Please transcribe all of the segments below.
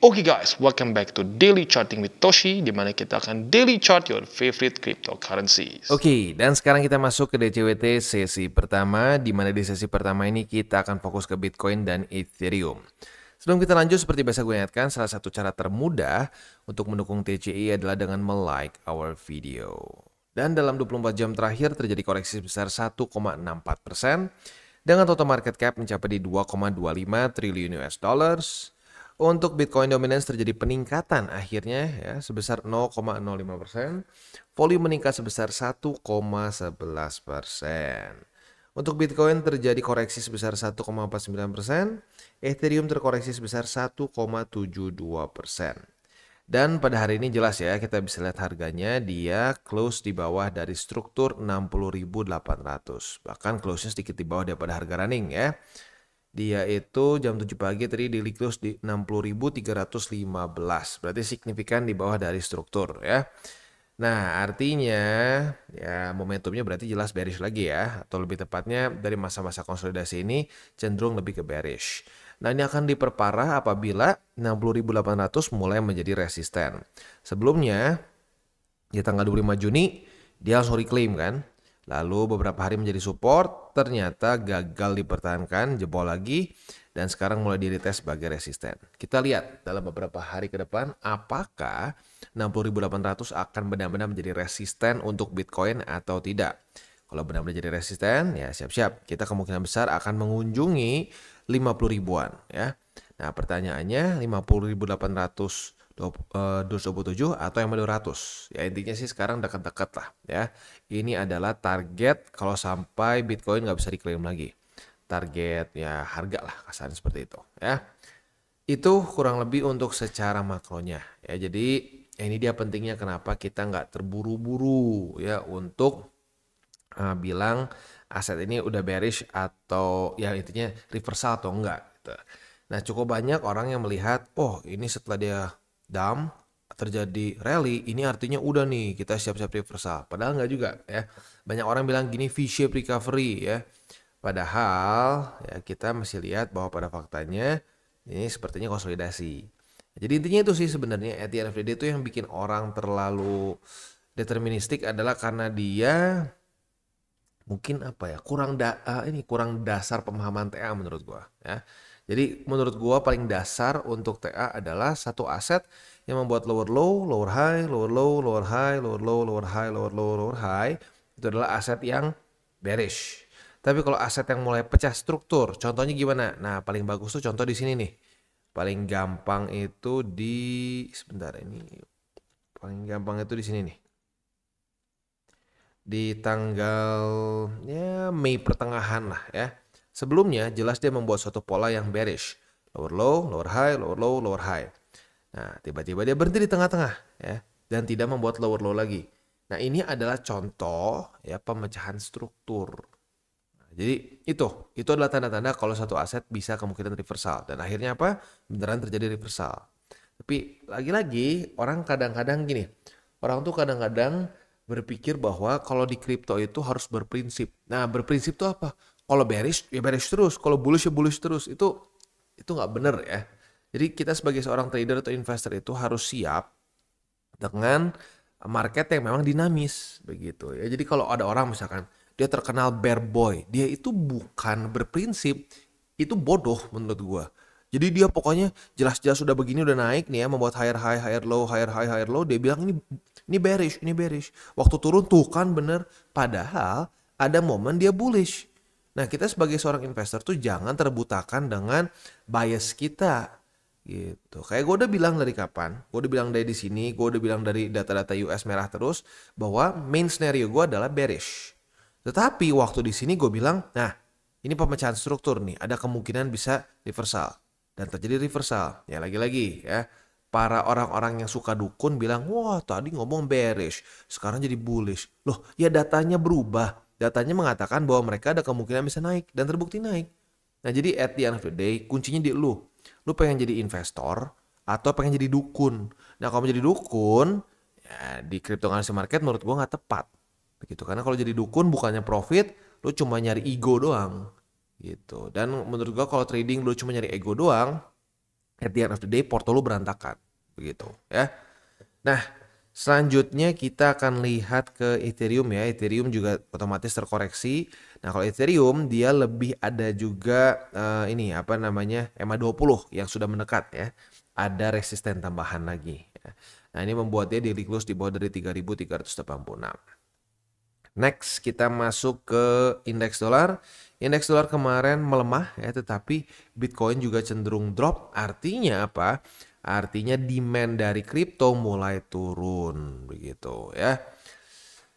Oke guys, welcome back to Daily Charting with Toshi, di mana kita akan daily chart your favorite cryptocurrencies. Oke, dan sekarang kita masuk ke DCWT sesi pertama, di mana di sesi pertama ini kita akan fokus ke Bitcoin dan Ethereum. Sebelum kita lanjut, seperti biasa gue ingatkan, salah satu cara termudah untuk mendukung TCI adalah dengan like our video. Dan dalam 24 jam terakhir terjadi koreksi sebesar 1,64%, dengan total market cap mencapai di 2,25 triliun US dollars. Untuk Bitcoin Dominance terjadi peningkatan akhirnya ya sebesar 0,05%. Volume meningkat sebesar 1,11%. Untuk Bitcoin terjadi koreksi sebesar 1,49%. Ethereum terkoreksi sebesar 1,72%. Dan pada hari ini jelas ya, kita bisa lihat harganya dia close di bawah dari struktur 60.800. Bahkan close-nya sedikit di bawah daripada harga running ya. Dia itu jam 7 pagi tadi daily close di 60.315. Berarti signifikan di bawah dari struktur ya. Nah, artinya ya momentumnya berarti jelas bearish lagi ya. Atau lebih tepatnya dari masa-masa konsolidasi ini cenderung lebih ke bearish. Nah, ini akan diperparah apabila 60.800 mulai menjadi resisten. Sebelumnya di tanggal 25 Juni dia langsung reclaim kan. Lalu beberapa hari menjadi support, ternyata gagal dipertahankan, jebol lagi, dan sekarang mulai di-retest sebagai resisten. Kita lihat dalam beberapa hari ke depan, apakah 60.800 akan benar-benar menjadi resisten untuk Bitcoin atau tidak. Kalau benar-benar jadi resisten, ya siap-siap. Kita kemungkinan besar akan mengunjungi 50 ribuan. Ya. Nah pertanyaannya 50.800 227 atau yang 200 ya, intinya sih sekarang dekat-dekat lah ya. Ini adalah target kalau sampai Bitcoin nggak bisa diklaim lagi, target ya harga lah kasarnya seperti itu ya. Itu kurang lebih untuk secara makronya ya. Jadi ini dia pentingnya kenapa kita nggak terburu-buru ya untuk bilang aset ini udah bearish atau ya intinya reversal atau enggak gitu. Nah cukup banyak orang yang melihat oh ini setelah dia dump terjadi rally, ini artinya udah nih kita siap-siap reversal. Padahal nggak juga ya. Banyak orang bilang gini V-shape recovery ya. Padahal ya kita masih lihat bahwa pada faktanya ini sepertinya konsolidasi. Jadi intinya itu sih sebenarnya at the end of the day itu yang bikin orang terlalu deterministik adalah karena dia mungkin apa ya kurang dasar pemahaman TA menurut gua ya. Jadi menurut gua paling dasar untuk TA adalah satu aset yang membuat lower low, lower high, lower low, lower high, lower low, lower high, lower low, lower high. Itu adalah aset yang bearish. Tapi kalau aset yang mulai pecah struktur, contohnya gimana? Nah, paling bagus tuh contoh di sini nih. Paling gampang itu sebentar ini. Paling gampang itu di sini nih. Di tanggal ya Mei pertengahan lah ya. Sebelumnya jelas dia membuat suatu pola yang bearish. Lower low, lower high, lower low, lower high. Nah, tiba-tiba dia berhenti di tengah-tengah ya dan tidak membuat lower low lagi. Nah, ini adalah contoh ya pemecahan struktur. Nah, jadi itu adalah tanda-tanda kalau satu aset bisa kemungkinan reversal dan akhirnya apa? Beneran terjadi reversal. Tapi lagi-lagi orang kadang-kadang gini. Orang tuh kadang-kadang berpikir bahwa kalau di kripto itu harus berprinsip. Nah, berprinsip itu apa? Kalau bearish ya bearish terus, kalau bullish ya bullish terus. Itu nggak bener ya. Jadi kita sebagai seorang trader atau investor itu harus siap dengan market yang memang dinamis begitu ya. Jadi kalau ada orang misalkan dia terkenal bear boy, dia itu bukan berprinsip, itu bodoh menurut gua. Jadi dia pokoknya jelas-jelas sudah begini udah naik nih ya, membuat higher high, higher low, higher high, higher low, dia bilang ini bearish, ini bearish. Waktu turun tuh kan bener, padahal ada momen dia bullish. Nah, kita sebagai seorang investor tuh jangan terbutakan dengan bias kita. Gitu. Kayak gue udah bilang dari kapan? Gue udah bilang dari di sini, gue udah bilang dari data-data US merah terus bahwa main scenario gue adalah bearish. Tetapi waktu di sini gue bilang, nah, ini pemecahan struktur nih, ada kemungkinan bisa reversal dan terjadi reversal. Ya lagi-lagi ya. Para orang-orang yang suka dukun bilang, wah tadi ngomong bearish, sekarang jadi bullish. Loh, ya datanya berubah. Datanya mengatakan bahwa mereka ada kemungkinan bisa naik dan terbukti naik. Nah jadi at the end of the day kuncinya di lu. Lu pengen jadi investor atau pengen jadi dukun. Nah kalau menjadi dukun ya di cryptocurrency market menurut gua nggak tepat. Begitu karena kalau jadi dukun bukannya profit, lu cuma nyari ego doang. Gitu. Dan menurut gua kalau trading lu cuma nyari ego doang, at the end of the day porto lu berantakan begitu ya. Nah, selanjutnya kita akan lihat ke Ethereum ya. Ethereum juga otomatis terkoreksi. Nah, kalau Ethereum dia lebih ada juga ini apa namanya EMA20 yang sudah mendekat ya. Ada resisten tambahan lagi ya. Nah, ini membuat dia daily close di bawah dari 3.386. Next kita masuk ke indeks dolar. Indeks dolar kemarin melemah ya, tetapi Bitcoin juga cenderung drop. Artinya apa? Artinya demand dari kripto mulai turun begitu ya.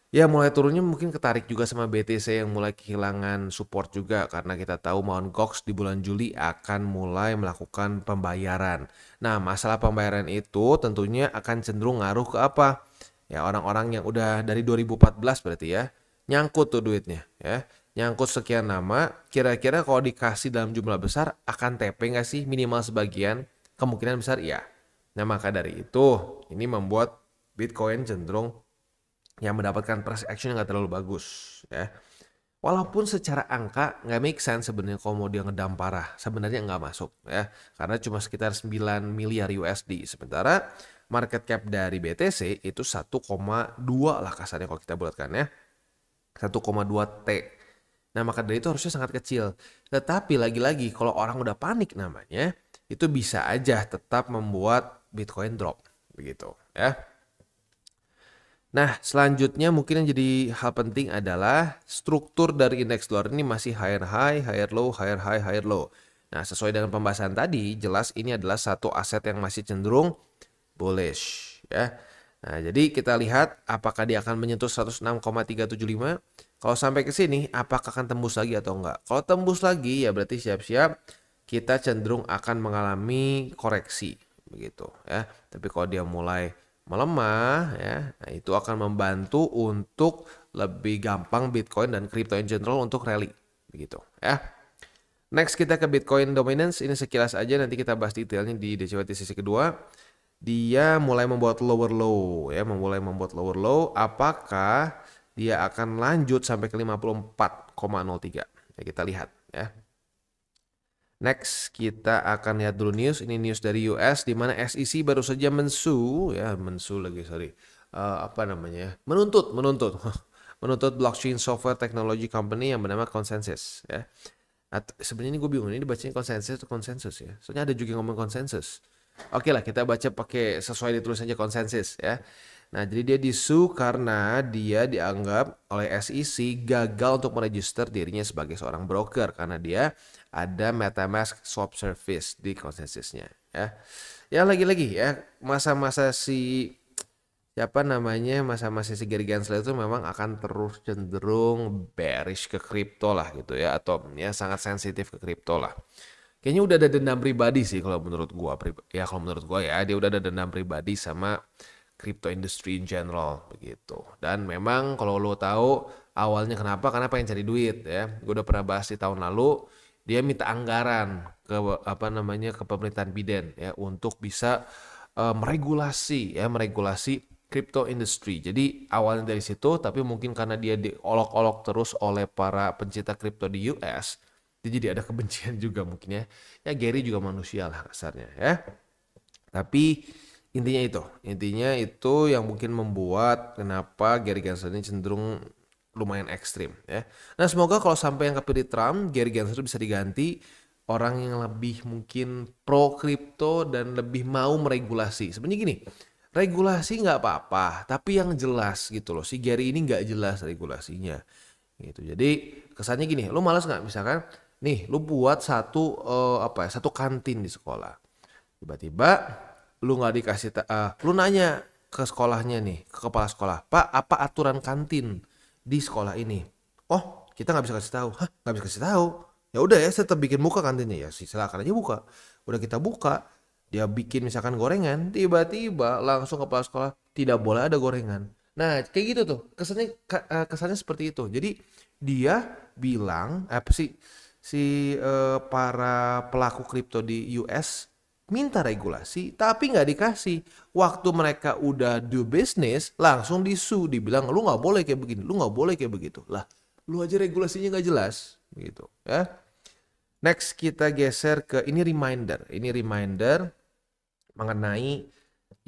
Ya mulai turunnya mungkin ketarik juga sama BTC yang mulai kehilangan support juga karena kita tahu Mt. Gox di bulan Juli akan mulai melakukan pembayaran. Nah, masalah pembayaran itu tentunya akan cenderung ngaruh ke apa? Ya orang-orang yang udah dari 2014 berarti ya, nyangkut tuh duitnya ya. Nyangkut sekian nama, kira-kira kalau dikasih dalam jumlah besar akan TP nggak sih? Minimal sebagian, kemungkinan besar iya. Nah maka dari itu, ini membuat Bitcoin cenderung yang mendapatkan price action yang nggak terlalu bagus ya. Walaupun secara angka nggak make sense sebenarnya kalau mau dia ngedam parah, sebenarnya nggak masuk ya, karena cuma sekitar 9 miliar USD. Sementara market cap dari BTC itu 1,2 lah kasarnya kalau kita bulatkan ya, 1,2 T. Nah maka dari itu harusnya sangat kecil. Tetapi lagi-lagi kalau orang udah panik namanya, itu bisa aja tetap membuat Bitcoin drop begitu ya. Nah, selanjutnya mungkin yang jadi hal penting adalah struktur dari indeks dolar ini masih higher high, higher low, higher high, higher low. Nah, sesuai dengan pembahasan tadi, jelas ini adalah satu aset yang masih cenderung bullish ya. Nah, jadi kita lihat apakah dia akan menyentuh 106,375. Kalau sampai ke sini, apakah akan tembus lagi atau enggak? Kalau tembus lagi ya berarti siap-siap kita cenderung akan mengalami koreksi begitu ya. Tapi kalau dia mulai melemah ya, nah itu akan membantu untuk lebih gampang Bitcoin dan crypto in general untuk rally begitu ya. Next kita ke Bitcoin dominance, ini sekilas aja, nanti kita bahas detailnya di DCYT sesi kedua. Dia mulai membuat lower low ya, mulai membuat lower low. Apakah dia akan lanjut sampai ke 54,03? Ya, kita lihat ya. Next kita akan lihat dulu news. Ini news dari US di mana SEC baru saja menuntut menuntut blockchain software technology company yang bernama ConsenSys ya. Sebenarnya ini gue bingung, ini dibacanya konsensus atau konsensus ya. Soalnya ada juga yang ngomong konsensus. Oke lah, kita baca pakai sesuai ditulis aja konsensus ya. Nah, jadi dia disu karena dia dianggap oleh SEC gagal untuk meregister dirinya sebagai seorang broker karena dia ada MetaMask swap service di konsensusnya ya. Ya lagi-lagi ya, masa-masa si Gary Gensler itu memang akan terus cenderung bearish ke kripto lah gitu ya, atau ya sangat sensitif ke kripto lah. Kayaknya udah ada dendam pribadi sih kalau menurut gua ya, dia udah ada dendam pribadi sama crypto industry in general begitu. Dan memang kalau lo tahu awalnya kenapa, karena pengen cari duit ya. Gue udah pernah bahas di tahun lalu, dia minta anggaran ke ke pemerintahan Biden ya untuk bisa meregulasi crypto industry. Jadi awalnya dari situ, tapi mungkin karena dia diolok-olok terus oleh para pencinta kripto di US, jadi ada kebencian juga mungkin ya. Ya Gary juga manusia lah kasarnya ya. Tapi intinya itu yang mungkin membuat kenapa Gary Gensler ini cenderung lumayan ekstrim ya. Nah semoga kalau sampai yang kepilih Trump, Gary Gensler bisa diganti orang yang lebih mungkin pro kripto dan lebih mau meregulasi. Sebenarnya gini, regulasi nggak apa-apa, tapi yang jelas gitu loh. Si Gary ini nggak jelas regulasinya gitu. Jadi kesannya gini, lu malas nggak misalkan nih lu buat satu kantin di sekolah, tiba-tiba lu nggak dikasih lu nanya ke sekolahnya nih, ke kepala sekolah, Pak apa aturan kantin di sekolah ini? Oh kita nggak bisa kasih tahu. Hah, nggak bisa kasih tahu? Ya udah ya, saya tetap bikin buka kantinnya ya, silakan aja buka. Udah kita buka, dia bikin misalkan gorengan, tiba-tiba langsung kepala sekolah tidak boleh ada gorengan. Nah kayak gitu tuh kesannya seperti itu. Jadi dia bilang para pelaku kripto di US minta regulasi tapi nggak dikasih. Waktu mereka udah do business langsung disu, dibilang lu nggak boleh kayak begini, lu nggak boleh kayak begitu. Lah lu aja regulasinya nggak jelas gitu ya. Next kita geser ke ini reminder mengenai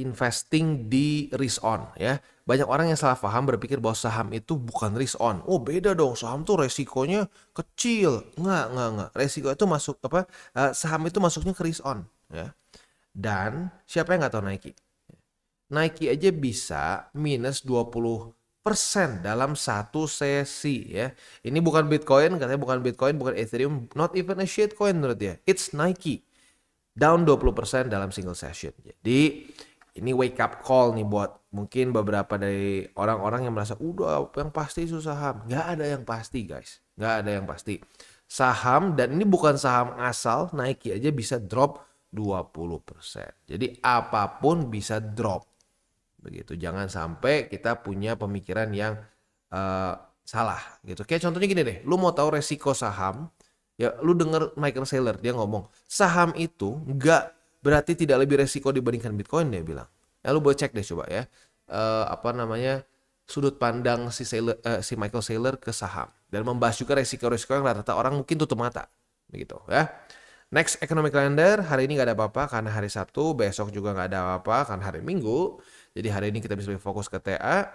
investing di risk on ya. Banyak orang yang salah paham berpikir bahwa saham itu bukan risk on. Oh, beda dong, saham tuh resikonya kecil. Enggak. Resiko itu saham itu masuknya ke risk on ya. Dan siapa yang nggak tahu Nike? Nike aja bisa minus 20% dalam satu sesi ya. Ini bukan Bitcoin, katanya bukan Bitcoin, bukan Ethereum, not even a shitcoin menurut dia. It's Nike. Down 20% dalam single session. Jadi ini wake up call nih buat mungkin beberapa dari orang-orang yang merasa udah yang pasti itu saham. Nggak ada yang pasti guys. Nggak ada yang pasti. Saham, dan ini bukan saham asal, Nike aja bisa drop 20%. Jadi apapun bisa drop. Begitu. Jangan sampai kita punya pemikiran yang salah gitu. Kayak contohnya gini deh, lu mau tahu resiko saham, ya lu denger Michael Saylor dia ngomong, saham itu nggak berarti tidak lebih resiko dibandingkan Bitcoin, dia bilang. Ya lu boleh cek deh coba ya. Sudut pandang si Michael Saylor ke saham, dan membahas juga resiko-resiko yang rata-rata orang mungkin tutup mata. Begitu ya. Next economic calendar, hari ini nggak ada apa-apa karena hari Sabtu, besok juga nggak ada apa-apa karena hari Minggu. Jadi hari ini kita bisa lebih fokus ke TA.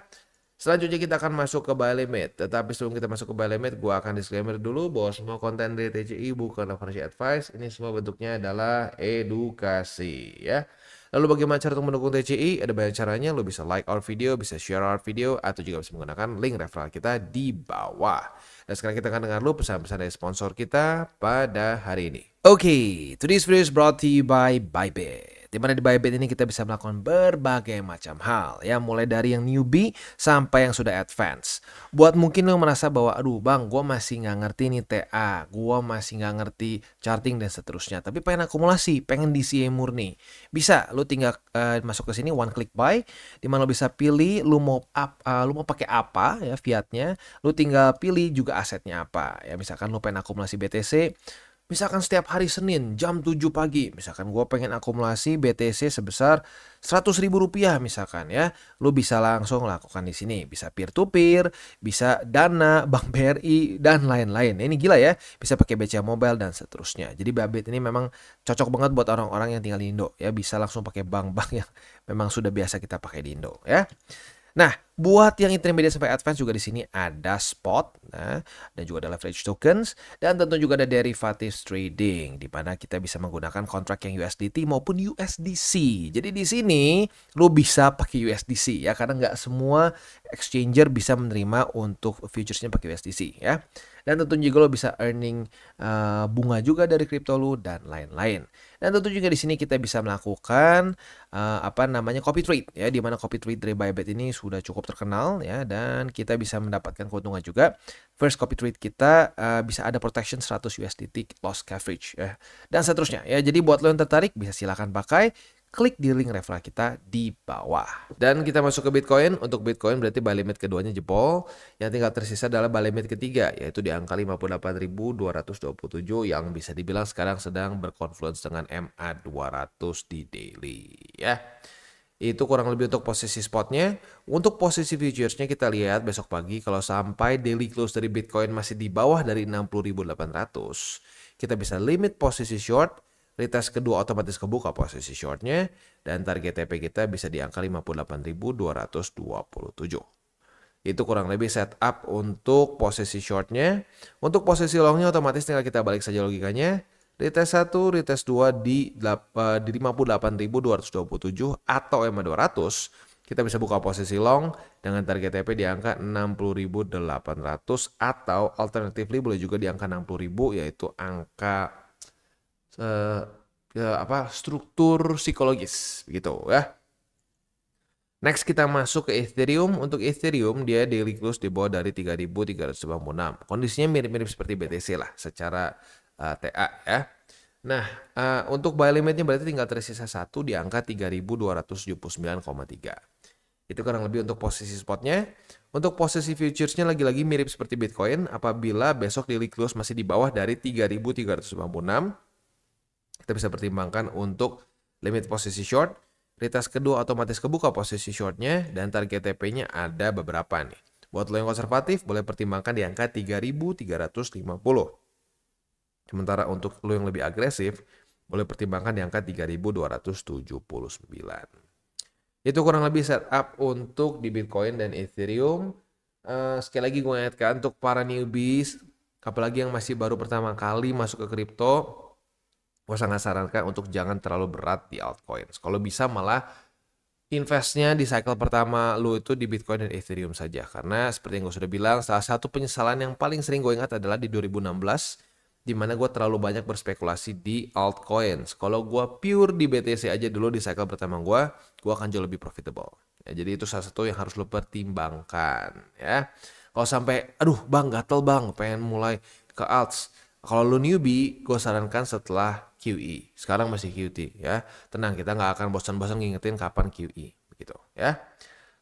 Selanjutnya kita akan masuk ke buy limit. Tetapi sebelum kita masuk ke buy limit, gue akan disclaimer dulu bahwa semua konten dari TCI bukan financial advice. Ini semua bentuknya adalah edukasi ya. Lalu bagaimana cara untuk mendukung TCI? Ada banyak caranya. Lo bisa like our video, bisa share our video, atau juga bisa menggunakan link referral kita di bawah. Dan sekarang kita akan dengar dulu pesan-pesan dari sponsor kita pada hari ini. Oke, today's video is brought to you by Bybit. Dimana di Bybit ini kita bisa melakukan berbagai macam hal ya, mulai dari yang newbie sampai yang sudah advance. Buat mungkin lo merasa bahwa aduh bang, gue masih nggak ngerti nih TA, gue masih nggak ngerti charting dan seterusnya, tapi pengen akumulasi, pengen DCA murni, bisa lo tinggal masuk ke sini one click buy, dimana lo bisa pilih lo mau pakai apa ya fiatnya, lo tinggal pilih juga asetnya apa ya. Misalkan lo pengen akumulasi BTC, misalkan setiap hari Senin jam 7 pagi, misalkan gue pengen akumulasi BTC sebesar Rp100.000 misalkan ya, lu bisa langsung lakukan di sini. Bisa peer to peer, bisa Dana, Bank BRI dan lain-lain. Ini gila ya, bisa pakai BCA Mobile dan seterusnya. Jadi Bybit ini memang cocok banget buat orang-orang yang tinggal di Indo ya, bisa langsung pakai bank-bank yang memang sudah biasa kita pakai di Indo ya. Nah, buat yang intermediate sampai advance juga di sini ada spot, nah, dan juga ada leverage tokens, dan tentu juga ada derivatives trading, di mana kita bisa menggunakan kontrak yang USDT maupun USDC. Jadi di sini lo bisa pakai USDC ya, karena nggak semua exchanger bisa menerima untuk futuresnya pakai USDC ya. Dan tentunya juga lo bisa earning bunga juga dari kripto lo dan lain-lain. Dan tentu juga di sini kita bisa melakukan copy trade ya, di mana copy trade dari Bybit ini sudah cukup terkenal ya, dan kita bisa mendapatkan keuntungan juga. First copy trade kita bisa ada protection 100 USDT loss coverage ya, dan seterusnya ya. Jadi buat lo yang tertarik bisa silakan pakai. Klik di link referral kita di bawah. Dan kita masuk ke Bitcoin. Untuk Bitcoin berarti buy limit keduanya jebol. Yang tinggal tersisa adalah buy limit ketiga, yaitu di angka 58.227 yang bisa dibilang sekarang sedang berkonfluence dengan MA200 di daily ya. Itu kurang lebih untuk posisi spotnya. Untuk posisi futuresnya kita lihat besok pagi kalau sampai daily close dari Bitcoin masih di bawah dari 60.800, kita bisa limit posisi short. Retest kedua otomatis kebuka posisi shortnya, dan target TP kita bisa di angka 58.227. Itu kurang lebih setup untuk posisi shortnya. Untuk posisi longnya otomatis tinggal kita balik saja logikanya. Retest 1, retest 2 di 58.227 atau MA200. Kita bisa buka posisi long dengan target TP di angka 60.800, atau alternatively boleh juga di angka 60.000, yaitu angka struktur psikologis begitu ya. Next kita masuk ke Ethereum. Untuk Ethereum dia daily close di bawah dari 3.396. Kondisinya mirip-mirip seperti BTC lah secara TA ya. Nah, untuk buy limitnya berarti tinggal tersisa satu di angka 3.279,3. Itu kurang lebih untuk posisi spotnya. Untuk posisi futuresnya lagi-lagi mirip seperti Bitcoin. Apabila besok daily close masih di bawah dari 3.396, kita bisa pertimbangkan untuk limit posisi short. Retest kedua otomatis kebuka posisi shortnya, dan target TP-nya ada beberapa nih. Buat lo yang konservatif boleh pertimbangkan di angka 3.350. Sementara untuk lo yang lebih agresif, boleh pertimbangkan di angka 3.279. Itu kurang lebih setup untuk di Bitcoin dan Ethereum. Sekali lagi gue ingatkan untuk para newbies, apalagi yang masih baru pertama kali masuk ke kripto, gue sangat sarankan untuk jangan terlalu berat di altcoins. Kalau bisa malah investnya di cycle pertama lu itu di Bitcoin dan Ethereum saja. Karena seperti yang gue sudah bilang, salah satu penyesalan yang paling sering gue ingat adalah di 2016, di mana gue terlalu banyak berspekulasi di altcoins. Kalau gue pure di BTC aja dulu di cycle pertama gue akan jauh lebih profitable. Ya, jadi itu salah satu yang harus lo pertimbangkan ya. Kalau sampai, aduh bang gatel bang, pengen mulai ke alts. Kalau lo newbie, gue sarankan setelah QE. Sekarang masih QT ya. Tenang, kita nggak akan bosan-bosan ngingetin kapan QE. Begitu ya.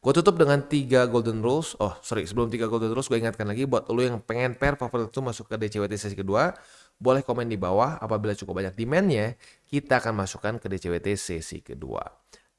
Gue tutup dengan 3 golden rules. Oh sorry, sebelum 3 golden rules gue ingatkan lagi buat lo yang pengen pair favorit itu masuk ke DCWT sesi kedua, boleh komen di bawah. Apabila cukup banyak demand-nya, kita akan masukkan ke DCWT sesi kedua.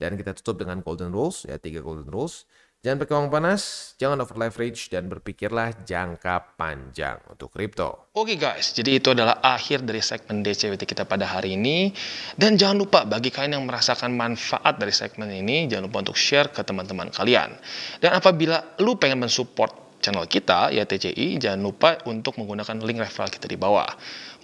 Dan kita tutup dengan golden rules, ya 3 golden rules. Jangan pakai uang panas, jangan over leverage, dan berpikirlah jangka panjang untuk kripto. Oke guys, jadi itu adalah akhir dari segmen DCWT kita pada hari ini. Dan jangan lupa bagi kalian yang merasakan manfaat dari segmen ini, jangan lupa untuk share ke teman-teman kalian. Dan apabila lu pengen mensupport channel kita, ya TCI, jangan lupa untuk menggunakan link referral kita di bawah.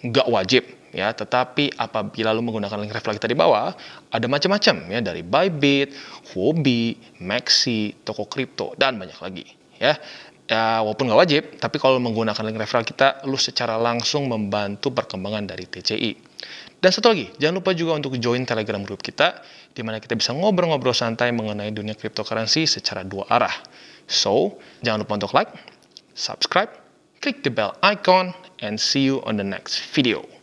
Nggak wajib, ya, tetapi apabila lu menggunakan link referral kita di bawah, ada macam-macam, ya, dari Bybit, Huobi, Maxi, toko kripto, dan banyak lagi, ya. Ya, walaupun nggak wajib, tapi kalau menggunakan link referral kita, lu secara langsung membantu perkembangan dari TCI. Dan satu lagi, jangan lupa juga untuk join Telegram group kita, di mana kita bisa ngobrol-ngobrol santai mengenai dunia cryptocurrency secara 2 arah. So, jangan lupa untuk like, subscribe, click the bell icon, and see you on the next video.